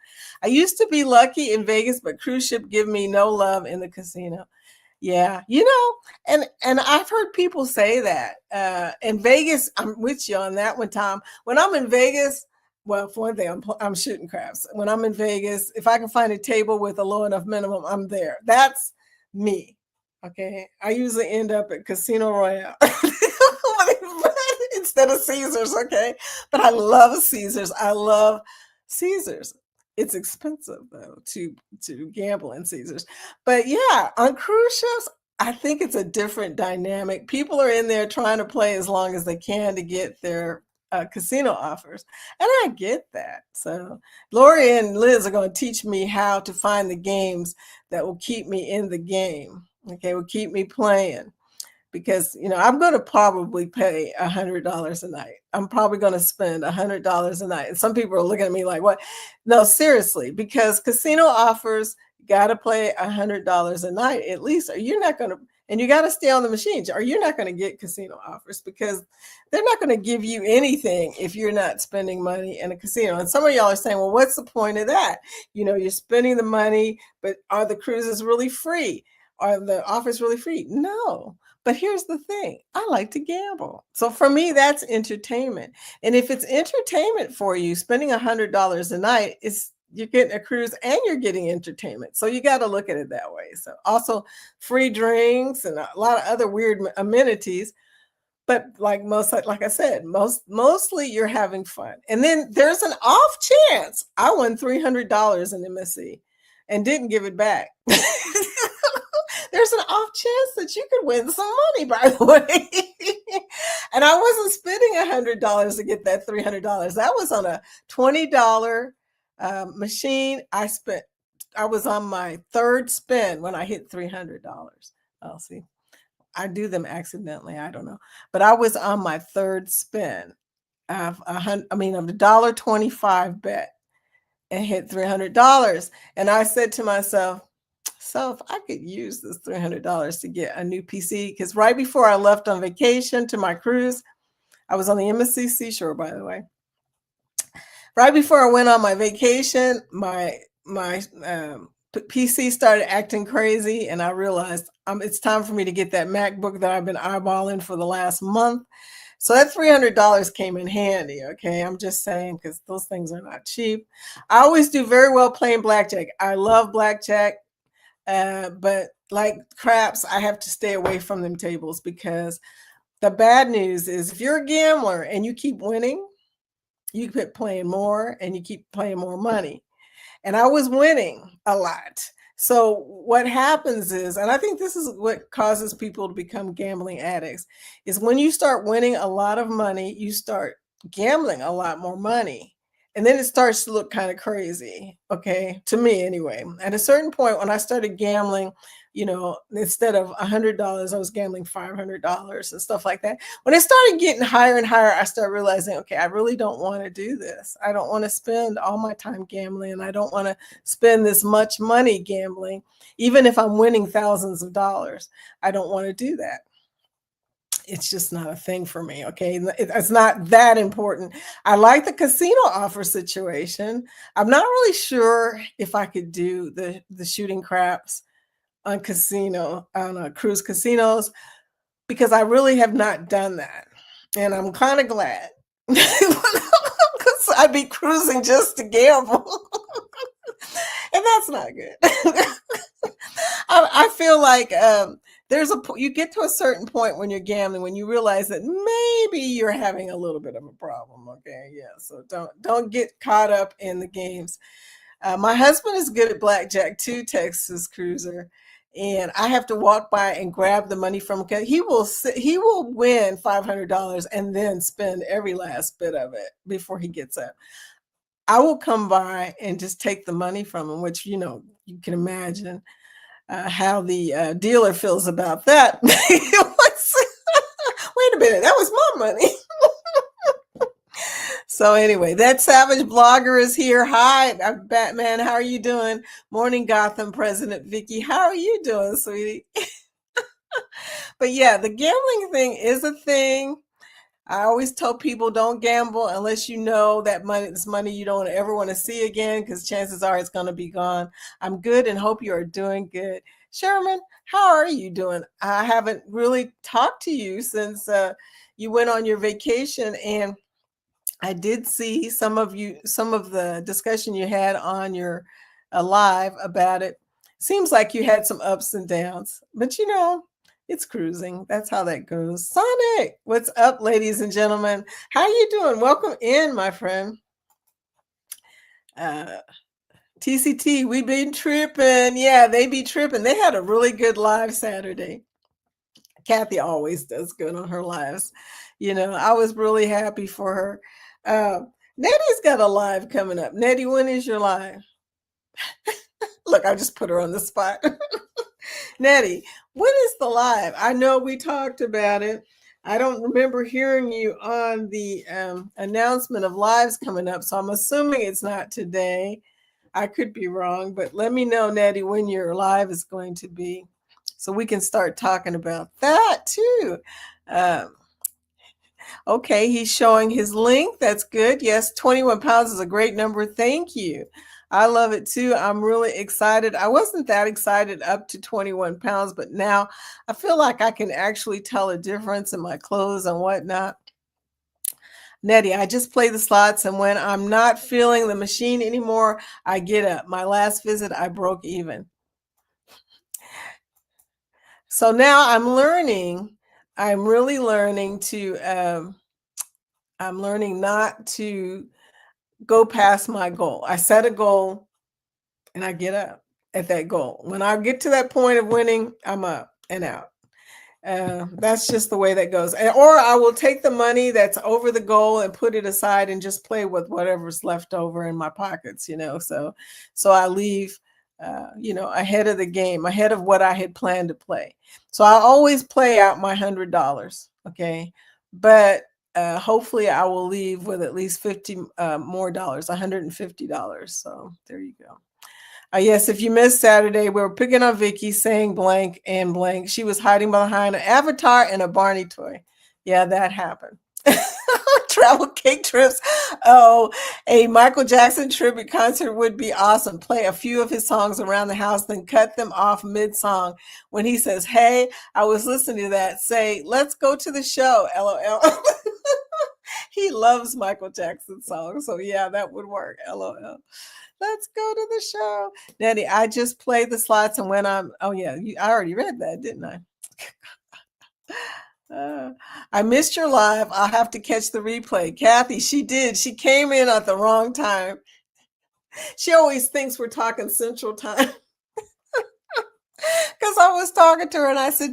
I used to be lucky in Vegas, but cruise ship give me no love in the casino. Yeah, and I've heard people say that. In Vegas, I'm with you on that one, Tom. When I'm in Vegas, well, for one thing, I'm shooting craps. When I'm in Vegas, if I can find a table with a low enough minimum, I'm there. That's me. Okay. I usually end up at Casino Royale instead of Caesars. Okay. But I love Caesars. It's expensive though to gamble in Caesars. But yeah, on cruise ships, I think it's a different dynamic. People are in there trying to play as long as they can to get their casino offers. And I get that. So Lori and Liz are going to teach me how to find the games that will keep me in the game. Okay, will keep me playing. Because I'm going to probably pay $100 a night. I'm probably going to spend $100 a night. And some people are looking at me like, "What?" No, seriously, because casino offers, you got to play $100 a night at least, or you're not going to. And you got to stay on the machines, or you're not going to get casino offers because they're not going to give you anything if you're not spending money in a casino. And some of y'all are saying, "Well, what's the point of that? You're spending the money, but are the cruises really free? Are the offers really free?" No. But here's the thing, I like to gamble. So for me, that's entertainment. And if it's entertainment for you, spending $100 a night, you're getting a cruise and you're getting entertainment. So you got to look at it that way. So also free drinks and a lot of other weird amenities. But like I said, mostly you're having fun. And then there's an off chance. I won $300 in MSC and didn't give it back. There's an off chance that you could win some money, by the way. And I wasn't spending $100 to get that $300. That was on a $20 machine. I was on my third spin when I hit $300. Oh, see, I do them accidentally. I don't know. But I was on my third spin of a $1.25 bet and hit $300. And I said to myself, so if I could use this $300 to get a new PC, because right before I left on vacation to my cruise, I was on the MSC Seashore, by the way. Right before I went on my vacation, my PC started acting crazy, and I realized it's time for me to get that MacBook that I've been eyeballing for the last month. So that $300 came in handy, okay? I'm just saying, because those things are not cheap. I always do very well playing blackjack. I love blackjack. But like craps, I have to stay away from them tables because the bad news is if you're a gambler and you keep winning, you keep playing more and you keep playing more money. And I was winning a lot. So what happens is, and I think this is what causes people to become gambling addicts, is when you start winning a lot of money, you start gambling a lot more money. And then it starts to look kind of crazy, okay, to me anyway. At a certain point, when I started gambling, instead of $100, I was gambling $500 and stuff like that. When it started getting higher and higher, I started realizing, okay, I really don't want to do this. I don't want to spend all my time gambling, and I don't want to spend this much money gambling, even if I'm winning thousands of dollars. I don't want to do that. It's just not a thing for me, okay? It's not that important. I like the casino offer situation. I'm not really sure if I could do the shooting craps on cruise casinos, because I really have not done that. And I'm kind of glad, because I'd be cruising just to gamble. And that's not good. I feel like you get to a certain point when you're gambling when you realize that maybe you're having a little bit of a problem. Okay, yeah. So don't get caught up in the games. My husband is good at blackjack too, Texas Cruiser, and I have to walk by and grab the money from him. He will win $500 and then spend every last bit of it before he gets up. I will come by and just take the money from him, which you can imagine how the dealer feels about that. Wait a minute, that was my money. So anyway, that savage blogger is here. Hi, Batman. How are you doing? Morning, Gotham President Vicky. How are you doing, sweetie? But yeah, the gambling thing is a thing. I always tell people don't gamble unless you know that this money you don't ever want to see again, because chances are it's going to be gone. I'm good and hope you are doing good. Sherman, how are you doing? I haven't really talked to you since you went on your vacation, and I did see some of the discussion you had on your live about it. Seems like you had some ups and downs, but it's cruising. That's how that goes. Sonic, what's up, ladies and gentlemen? How you doing? Welcome in, my friend. TCT, we been tripping. Yeah, they be tripping. They had a really good live Saturday. Kathy always does good on her lives. I was really happy for her. Nettie's got a live coming up. Nettie, when is your live? Look, I just put her on the spot. Nettie, when is the live? I know we talked about it. I don't remember hearing you on the announcement of lives coming up, so I'm assuming it's not today. I could be wrong, but let me know, Nettie, when your live is going to be so we can start talking about that too. Okay, he's showing his link. That's good. Yes, 21 pounds is a great number. Thank you. I love it too. I'm really excited. I wasn't that excited up to 21 pounds, but now I feel like I can actually tell a difference in my clothes and whatnot. Nettie, I just play the slots, and when I'm not feeling the machine anymore, I get up. My last visit, I broke even. So now I'm really learning I'm learning not to go past my goal. I set a goal and I get up at that goal. When I get to that point of winning, I'm up and out. That's just the way that goes. Or I will take the money that's over the goal and put it aside and just play with whatever's left over in my pockets, So I leave, ahead of the game, ahead of what I had planned to play. So I always play out my $100. Okay. But hopefully I will leave with at least $50 more, $150. So there you go. Yes, if you missed Saturday, we were picking on Vicky saying blank and blank. She was hiding behind an avatar and a Barney toy. Yeah, that happened. Travel cake trips. Oh, a Michael Jackson tribute concert would be awesome. Play a few of his songs around the house, then cut them off mid-song. When he says, "Hey, I was listening to that," say, "Let's go to the show, LOL." He loves Michael Jackson songs, so yeah, that would work, LOL. Let's go to the show. Nettie, I just played the slots, and when I already read that, didn't I? I missed your live. I'll have to catch the replay. Kathy, she did. She came in at the wrong time. She always thinks we're talking Central Time. Because I was talking to her and I said,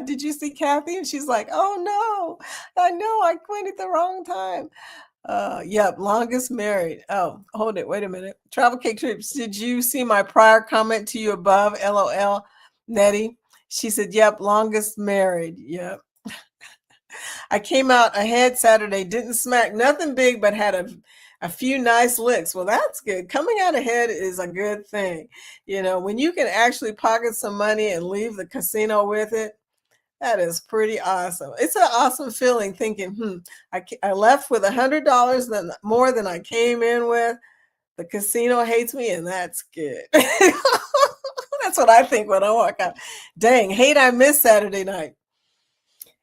did you see Kathy? And she's like, oh no, I know I went at the wrong time. Yep, longest married. Oh, hold it. Wait a minute. Travel cake trips. Did you see my prior comment to you above? LOL. Nettie. She said, yep, longest married. Yep. I came out ahead Saturday, didn't smack nothing big, but had a few nice licks. Well, that's good. Coming out ahead is a good thing. When you can actually pocket some money and leave the casino with it, that is pretty awesome. It's an awesome feeling thinking, I left with $100 more than I came in with. The casino hates me, and that's good. That's what I think when I walk out. Dang, hate I missed Saturday night.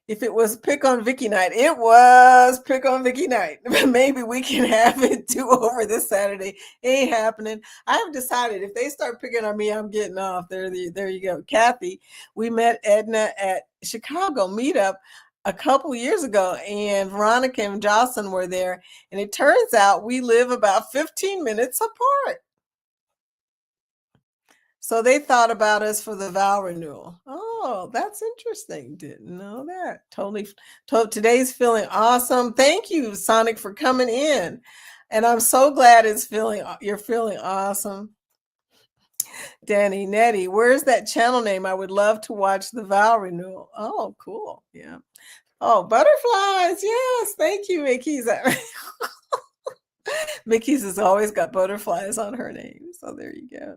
If it was pick on Vicky night, it was pick on Vicky night. Maybe we can have it do over this Saturday. Ain't happening. I have decided if they start picking on me, I'm getting off. There you go. Kathy, we met Edna at Chicago meetup a couple years ago, and Veronica and Jocelyn were there. And it turns out we live about 15 minutes apart. So they thought about us for the vow renewal. Oh, that's interesting. Didn't know that. Today's feeling awesome. Thank you, Sonic, for coming in. And I'm so glad you're feeling awesome. Danny, Nettie, where's that channel name? I would love to watch the vow renewal. Oh, cool. Yeah. Oh, butterflies. Yes. Thank you, Mickey's. Mickey's has always got butterflies on her name. So there you go.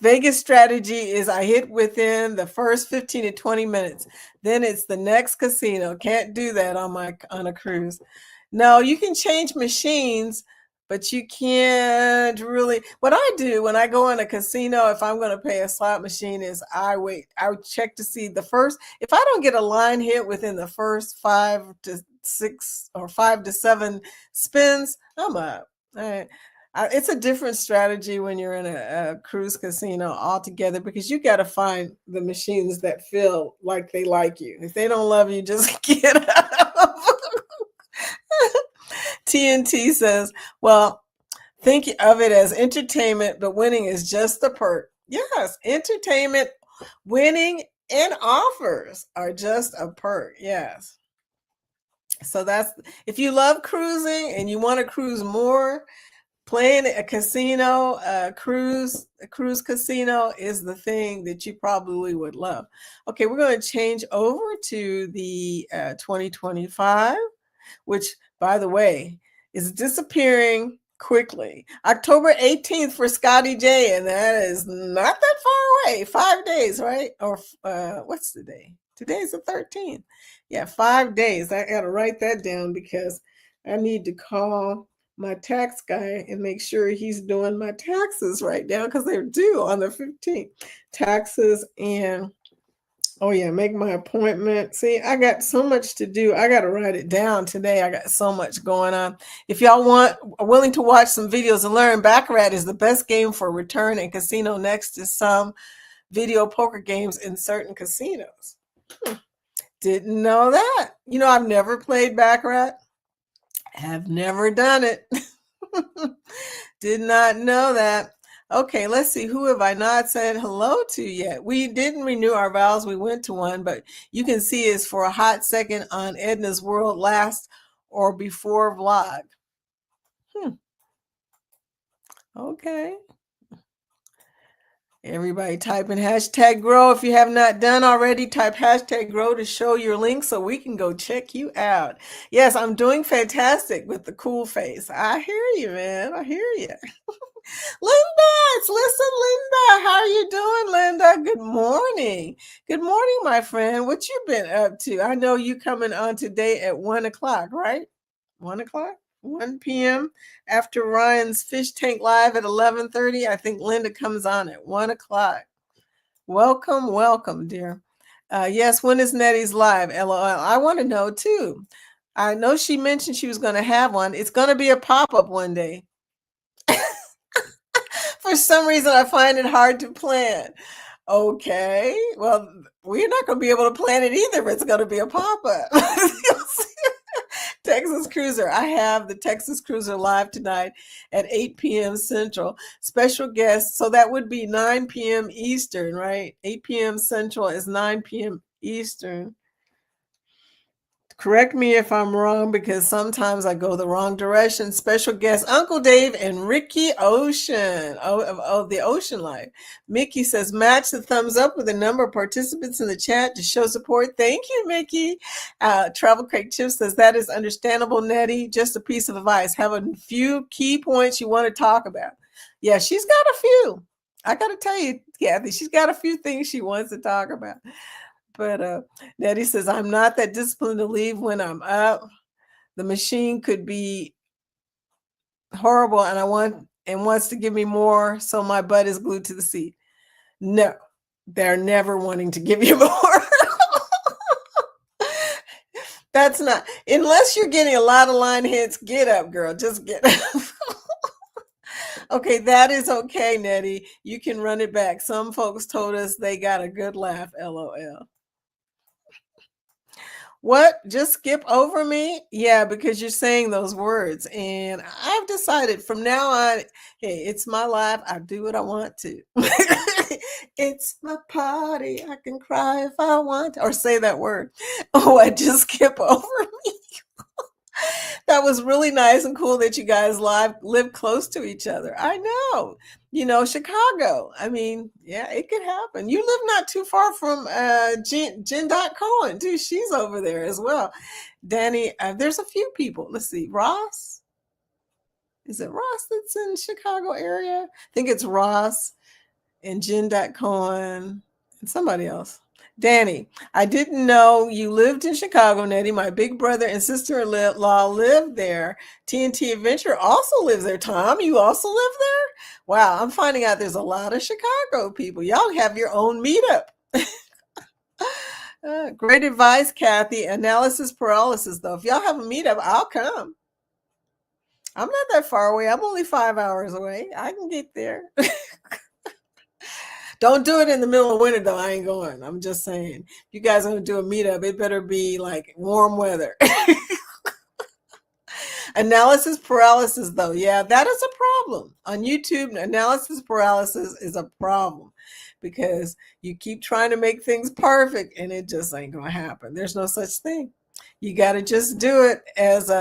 Vegas strategy is I hit within the first 15 to 20 minutes. Then it's the next casino. Can't do that on a cruise. No, you can change machines, but you can't really. What I do when I go in a casino, if I'm going to pay a slot machine, is I wait. I would check to see if I don't get a line hit within the first 5 to 6 or 5 to 7 spins, I'm up. All right. It's a different strategy when you're in a cruise casino altogether, because you got to find the machines that feel like they like you. If they don't love you, just get out. TNT says, well, think of it as entertainment, but winning is just the perk. Yes, entertainment, winning and offers are just a perk. Yes. So that's, if you love cruising and you want to cruise more, playing a casino, a cruise casino is the thing that you probably would love. Okay, we're going to change over to the 2025, which, by the way, is disappearing quickly. October 18th for Scotty J, and that is not that far away. 5 days, right? Or what's the day? Today's the 13th. Yeah, 5 days. I got to write that down because I need to call my tax guy and make sure he's doing my taxes right now because they're due on the 15th. Taxes and, oh yeah, make my appointment. See, I got so much to do. I got to write it down today. I got so much going on. If y'all are willing to watch some videos and learn, Baccarat is the best game for return and casino next to some video poker games in certain casinos. Didn't know that. You know, I've never played Baccarat. Have never done it. Did not know that. Okay, let's see. Who have I not said hello to yet? We didn't renew our vows. We went to one, but you can see us for a hot second on Edna's World last or before vlog. Okay. Everybody typing hashtag grow. If you have not done already, type hashtag grow to show your link so we can go check you out. Yes, I'm doing fantastic with the cool face. I hear you, man. I hear you. Linda, it's Listen, Linda. How are you doing, Linda? Good morning. Good morning, my friend. What you been up to? I know you coming on today at 1 o'clock, right? 1 o'clock? 1 p.m. after Ryan's Fish Tank Live at 11:30. I think Linda comes on at 1 o'clock. Welcome, welcome, dear. Yes, when is Nettie's live? LOL. I want to know too. I know she mentioned she was going to have one. It's going to be a pop-up one day. For some reason, I find it hard to plan. Okay, well, we're not going to be able to plan it either if it's going to be a pop-up. Texas Cruiser. I have the Texas Cruiser live tonight at 8 p.m. Central. Special guest. So that would be 9 p.m. Eastern, right? 8 p.m. Central is 9 p.m. Eastern. Correct me if I'm wrong because sometimes I go the wrong direction. Special guest Uncle Dave and Ricky Ocean of the Ocean Life. Mickey says, match the thumbs up with the number of participants in the chat to show support. Thank you, Mickey. Travel Craig Chip says, that is understandable, Nettie. Just a piece of advice. Have a few key points you want to talk about. Yeah, she's got a few. I got to tell you, Kathy, she's got a few things she wants to talk about. But Nettie says, I'm not that disciplined to leave when I'm up. The machine could be horrible and wants to give me more, so my butt is glued to the seat. No, they're never wanting to give you more. That's not, unless you're getting a lot of line hits, get up, girl. Just get up. Okay, that is okay, Nettie. You can run it back. Some folks told us they got a good laugh, LOL. What? Just skip over me? Yeah, because you're saying those words. And I've decided from now on, hey, it's my life. I do what I want to. It's my party. I can cry if I want to. Or say that word. Oh, I just skip over me. That was really nice and cool that you guys live close to each other. I know. You know, Chicago. I mean, yeah, it could happen. You live not too far from Jen Cohen, too. She's over there as well. Danny, there's a few people. Let's see. Ross? Is it Ross that's in Chicago area? I think it's Ross and Jen Cohen and somebody else. Danny, I didn't know you lived in Chicago, Nettie. My big brother and sister-in-law live there. TNT Adventure also lives there. Tom, you also live there? Wow, I'm finding out there's a lot of Chicago people. Y'all have your own meetup. Great advice, Kathy. Analysis paralysis, though. If y'all have a meetup, I'll come. I'm not that far away. I'm only 5 hours away. I can get there. Don't do it in the middle of winter, though. I ain't going. I'm just saying. If you guys are going to do a meetup, it better be like warm weather. Analysis paralysis, though. Yeah, that is a problem. On YouTube, analysis paralysis is a problem. because you keep trying to make things perfect and it just ain't going to happen. There's no such thing. You got to just do it. As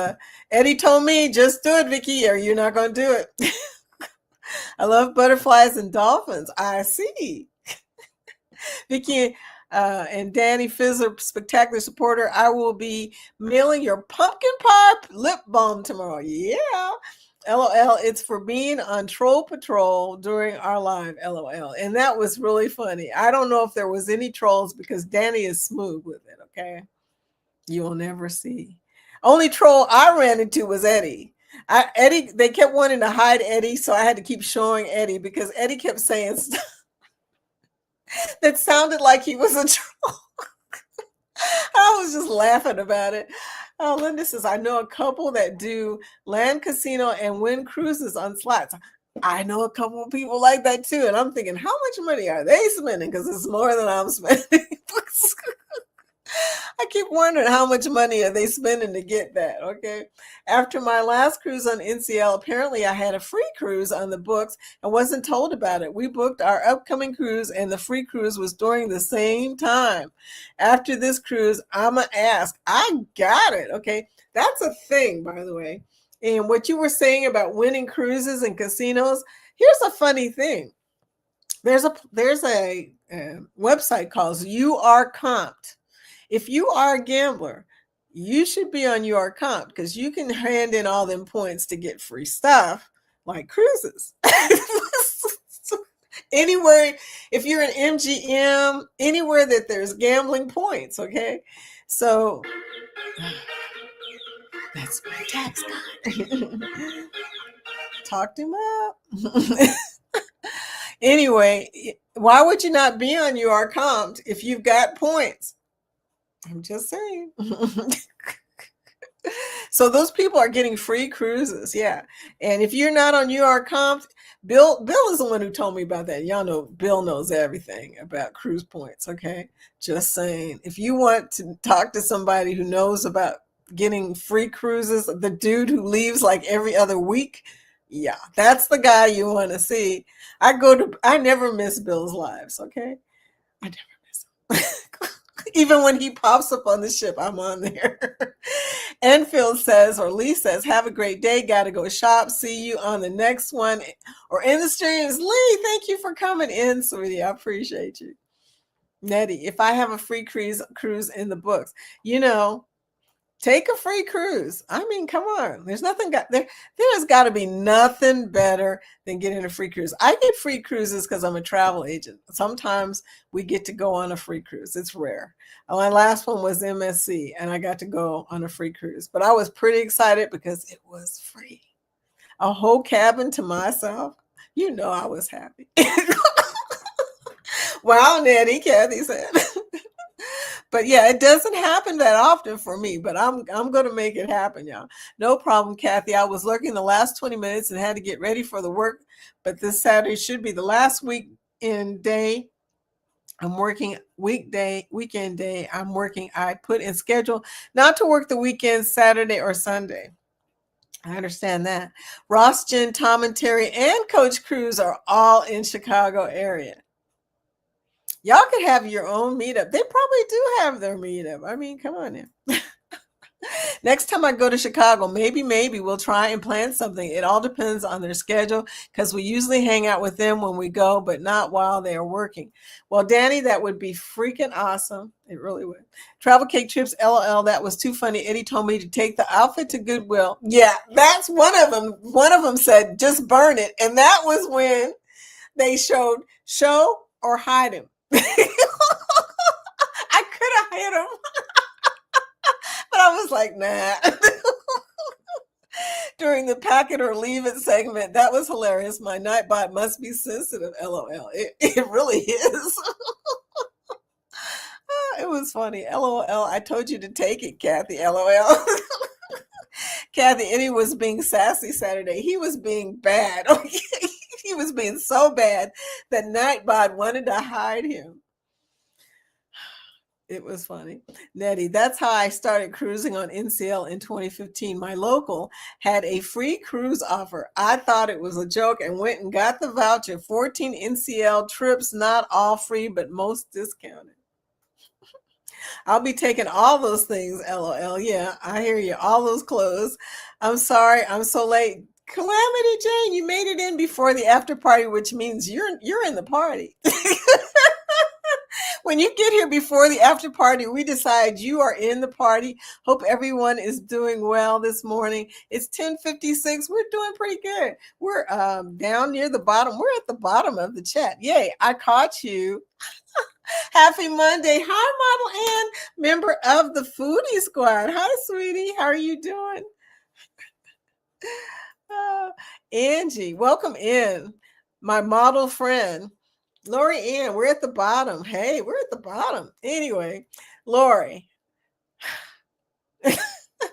Eddie told me, just do it, Vicky, or you're not going to do it. I love butterflies and dolphins. I see. Vicky and Danny Fizzler, spectacular supporter. I will be mailing your pumpkin pie lip balm tomorrow. Yeah. LOL. It's for being on Troll Patrol during our live. LOL. And that was really funny. I don't know if there was any trolls because Danny is smooth with it. Okay. You will never see. Only troll I ran into was Eddie. Eddie, they kept wanting to hide Eddie, so I had to keep showing Eddie because Eddie kept saying stuff that sounded like he was a troll. I was just laughing about it. Linda says, I know a couple that do land casino and win cruises on slots. I know a couple of people like that too. And I'm thinking, how much money are they spending? Because it's more than I'm spending. I keep wondering how much money are they spending to get that, okay? After my last cruise on NCL, apparently I had a free cruise on the books and wasn't told about it. We booked our upcoming cruise and the free cruise was during the same time. After this cruise, I'm going to ask. I got it, okay? That's a thing, by the way. And what you were saying about winning cruises and casinos, here's a funny thing. There's a website called You Are Comped. If you are a gambler, you should be on your account because you can hand in all them points to get free stuff like cruises. Anywhere, if you're an MGM, anywhere that there's gambling points, okay? So that's my tax card. Talked him up. Anyway, why would you not be on your account if you've got points? I'm just saying. So those people are getting free cruises, yeah. And if you're not on UR Bill is the one who told me about that. Y'all know Bill knows everything about cruise points, okay? Just saying. If you want to talk to somebody who knows about getting free cruises, the dude who leaves like every other week, yeah, that's the guy you want to see. I never miss Bill's lives, okay? I never miss him. Even when he pops up on the ship, I'm on there. Enfield says, or Lee says, have a great day. Got to go shop. See you on the next one or in the streams. Lee, thank you for coming in, sweetie. I appreciate you. Nettie, if I have a free cruise in the books, take a free cruise. I mean, come on. There's nothing there's got to be nothing better than getting a free cruise. I get free cruises because I'm a travel agent. Sometimes we get to go on a free cruise. It's rare. My last one was MSC, and I got to go on a free cruise. But I was pretty excited because it was free. A whole cabin to myself. I was happy. Wow, Nettie, Kathy said. But yeah, it doesn't happen that often for me, but I'm going to make it happen, y'all. No problem, Kathy. I was lurking the last 20 minutes and had to get ready for the work, but this Saturday should be the last weekend day. I'm working weekend day. I put in schedule not to work the weekend, Saturday or Sunday. I understand that. Ross, Jen, Tom, and Terry, and Coach Cruz are all in Chicago area. Y'all could have your own meetup. They probably do have their meetup. I mean, come on now. Next time I go to Chicago, maybe we'll try and plan something. It all depends on their schedule because we usually hang out with them when we go, but not while they are working. Well, Danny, that would be freaking awesome. It really would. Travel cake trips, LOL. That was too funny. Eddie told me to take the outfit to Goodwill. Yeah, that's one of them. One of them said, just burn it. And that was when they showed show or hide him. I could have hit him, but I was like, nah. During the pack it or leave it segment, that was hilarious. My Nightbot must be sensitive, LOL. It really is. It was funny. LOL. I told you to take it, Kathy. LOL. Kathy, Eddie was being sassy Saturday. He was being bad. Okay? He was being so bad that Nightbot wanted to hide him. It was funny. Nettie, that's how I started cruising on NCL in 2015. My local had a free cruise offer. I thought it was a joke and went and got the voucher. 14 NCL trips, not all free, but most discounted. I'll be taking all those things, LOL. Yeah, I hear you. All those clothes. I'm sorry, I'm so late. Calamity Jane, you made it in before the after party, which means you're in the party. When you get here before the after party, we decide you are in the party. Hope everyone is doing well this morning. It's 10:56. We're doing pretty good. We're down near the bottom. We're at the bottom of the chat. Yay, I caught you. Happy Monday. Hi, Model Ann, member of the Foodie Squad. Hi, sweetie. How are you doing? Angie, welcome in. My model friend. Lori Ann, we're at the bottom. Hey, we're at the bottom. Anyway, Lori,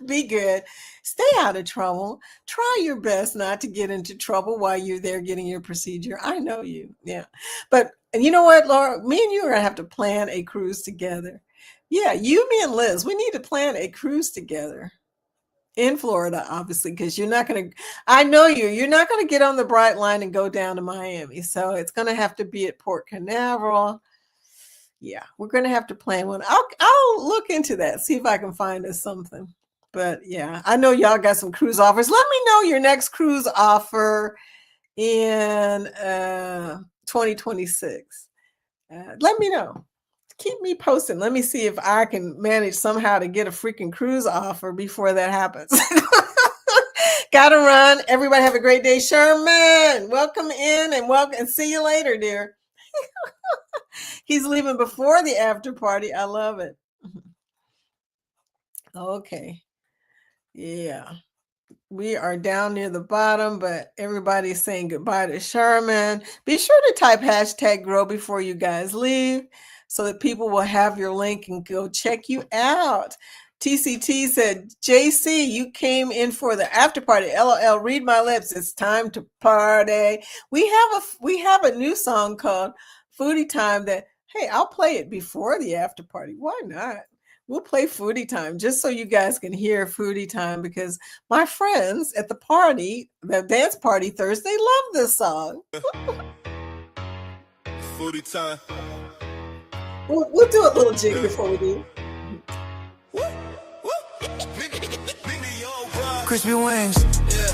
be good. Stay out of trouble. Try your best not to get into trouble while you're there getting your procedure. I know you. Yeah. But you know what, Laura? Me and you are going to have to plan a cruise together. Yeah, you, me, and Liz, we need to plan a cruise together. In Florida, obviously, because you're not going to, I know you're not going to get on the Bright Line and go down to Miami. So it's going to have to be at Port Canaveral. Yeah, we're going to have to plan one. I'll look into that, see if I can find us something. But yeah, I know y'all got some cruise offers. Let me know your next cruise offer in 2026. Let me know. Keep me posting. Let me see if I can manage somehow to get a freaking cruise offer before that happens. Gotta run. Everybody have a great day. Sherman, welcome in and see you later, dear. He's leaving before the after party. I love it. Okay. Yeah. We are down near the bottom, but everybody's saying goodbye to Sherman. Be sure to type hashtag grow before you guys leave, so that people will have your link and go check you out. TCT said, JC, you came in for the after party. LOL, read my lips. It's time to party. We have a new song called Foodie Time that, hey, I'll play it before the after party. Why not? We'll play Foodie Time just so you guys can hear Foodie Time, because my friends at the party, the dance party Thursday, love this song. Foodie Time. We'll do a little jig before we do. Crispy wings,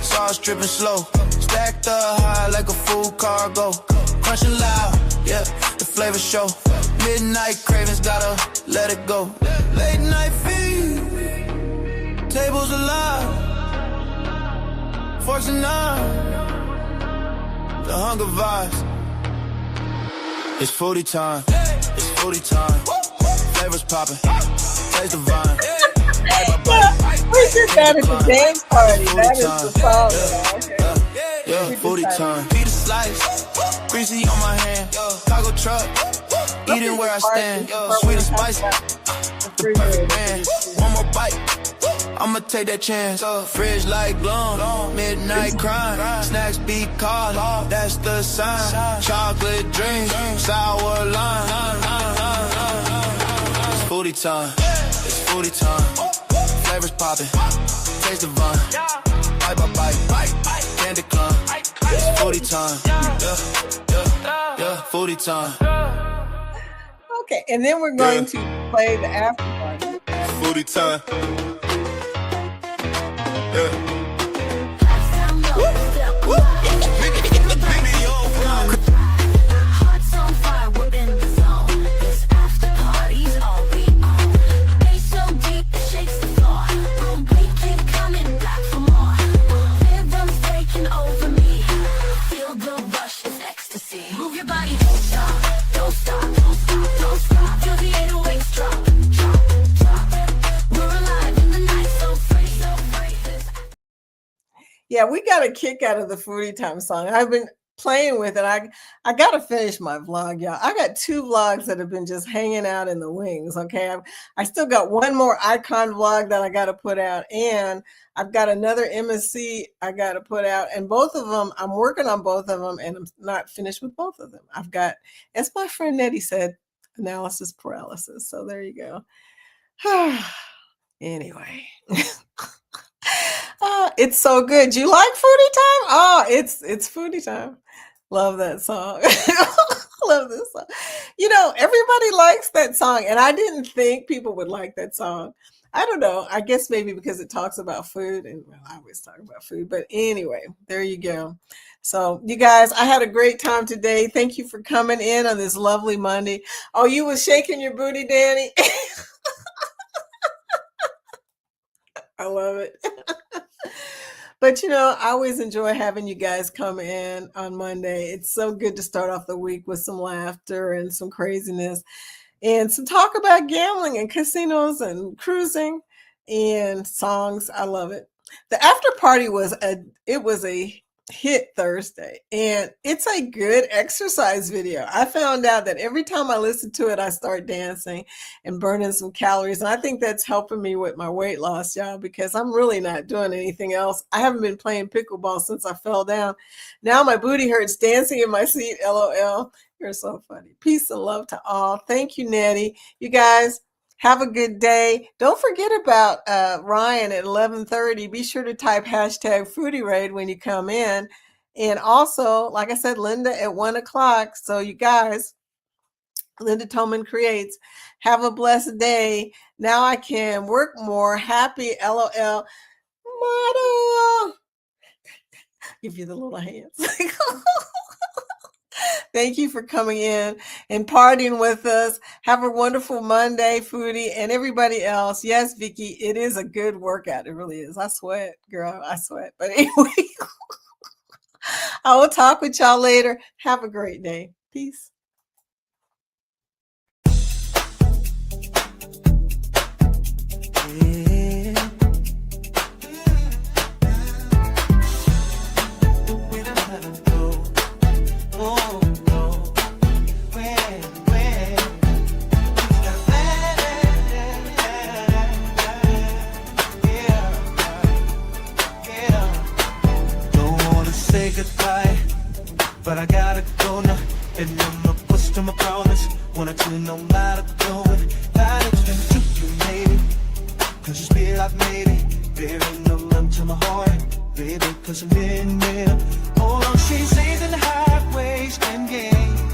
sauce dripping slow. Stacked up high like a food cargo. Crunching loud, yeah, the flavor show. Midnight cravings, gotta let it go. Late night feed, tables alive. Forks and knives, the hunger vibes. It's foodie time. It's foodie time. Flavors popping. Taste the vine. We did that at the dance party. That is the song. Okay. Yeah, foodie time. Feed a slice. Greasy on my hand. Cargo truck. Eating where I stand. Sweet and spicy. The perfect man. One more bite. I'ma take that chance. Fridge like glowing. Midnight crime. Snacks be calling. That's the sign. Chocolate drink. Sour lime. It's foodie time. It's foodie time. Flavors popping. Taste the vine. Bite by bite. Can't decline. It's foodie time. Yeah, foodie time. Okay, and then we're going to play the after party. Foodie time. Yeah. Yeah, we got a kick out of the Foodie Time song. I've been playing with it. I got to finish my vlog, y'all. I got 2 vlogs that have been just hanging out in the wings, okay? I still got one more icon vlog that I got to put out, and I've got another MSC I got to put out, and both of them, I'm working on both of them, and I'm not finished with both of them. I've got, as my friend Nettie said, analysis paralysis. So there you go. Anyway. It's so good. Do you like Foodie Time? Oh, it's Foodie Time. Love that song. Love this song. You know, everybody likes that song, and I didn't think people would like that song. I don't know. I guess maybe because it talks about food, and well, I always talk about food. But anyway, there you go. So, you guys, I had a great time today. Thank you for coming in on this lovely Monday. Oh, you was shaking your booty, Danny. I love it. But you know, I always enjoy having you guys come in on Monday. It's so good to start off the week with some laughter and some craziness and some talk about gambling and casinos and cruising and songs. I love it. The after party was a hit Thursday, and it's a good exercise video. I found out that every time I listen to it, I start dancing and burning some calories, and I think that's helping me with my weight loss, y'all, because I'm really not doing anything else. I haven't been playing pickleball since I fell down. Now my booty hurts dancing in my seat. LOL. You're so funny. Peace and love to all. Thank you, Nettie. You guys, have a good day. Don't forget about Ryan at 11:30. Be sure to type hashtag Foodie Raid when you come in. And also, like I said, Linda at 1 o'clock. So you guys, Linda Tolman Creates. Have a blessed day. Now I can work more. Happy LOL. Model. Give you the little hands. Thank you for coming in and partying with us. Have a wonderful Monday, Foodie, and everybody else. Yes, Vicky, it is a good workout. It really is. I sweat, girl. I sweat. But anyway, I will talk with y'all later. Have a great day. Peace. But I gotta go now, and I'm not push to my promise. Wanna do no matter going. That extend to you, maybe. Cause you spirit I've made it. There ain't no limit to my heart, baby. Cause I'm in there. All on she's in the highways and games.